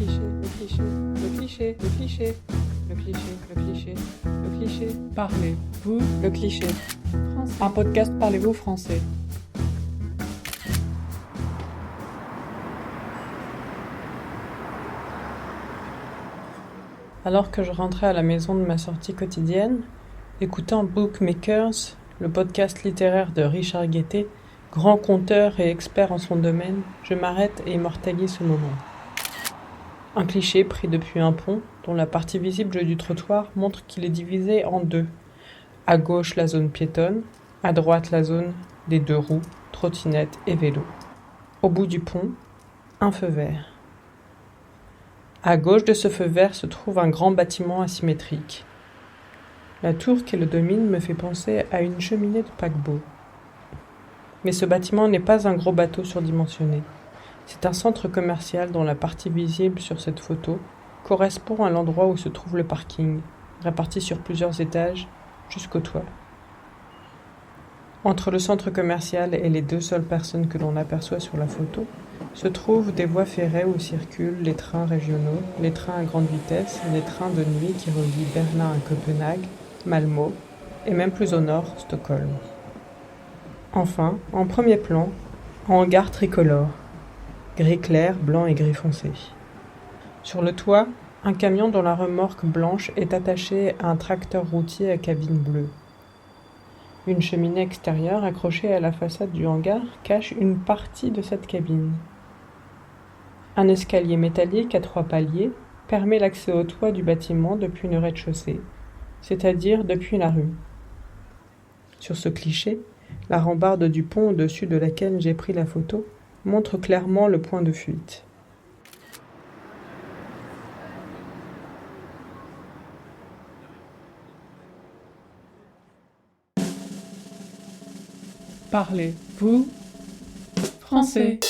cliché, le cliché, le cliché, le cliché, le cliché, le cliché, le cliché. Parlez-vous le cliché. Un podcast Parlez-vous français. Alors que je rentrais à la maison de ma sortie quotidienne, écoutant Bookmakers, le podcast littéraire de Richard Guettet, grand conteur et expert en son domaine, je m'arrête et immortalise ce moment. Un cliché pris depuis un pont, dont la partie visible du trottoir montre qu'il est divisé en deux. À gauche la zone piétonne, à droite la zone des deux roues, trottinettes et vélos. Au bout du pont, un feu vert. À gauche de ce feu vert se trouve un grand bâtiment asymétrique. La tour qui le domine me fait penser à une cheminée de paquebot. Mais ce bâtiment n'est pas un gros bateau surdimensionné. C'est un centre commercial dont la partie visible sur cette photo correspond à l'endroit où se trouve le parking, réparti sur plusieurs étages jusqu'au toit. Entre le centre commercial et les deux seules personnes que l'on aperçoit sur la photo, se trouvent des voies ferrées où circulent les trains régionaux, les trains à grande vitesse, les trains de nuit qui relient Berlin à Copenhague, Malmö et même plus au nord, Stockholm. Enfin, en premier plan, un hangar tricolore. Gris clair, blanc et gris foncé. Sur le toit, un camion dont la remorque blanche est attachée à un tracteur routier à cabine bleue. Une cheminée extérieure accrochée à la façade du hangar cache une partie de cette cabine. Un escalier métallique à 3 paliers permet l'accès au toit du bâtiment depuis le rez-de-chaussée, c'est-à-dire depuis la rue. Sur ce cliché, la rambarde du pont au-dessus de laquelle j'ai pris la photo montre clairement le point de fuite. Parlez-vous français?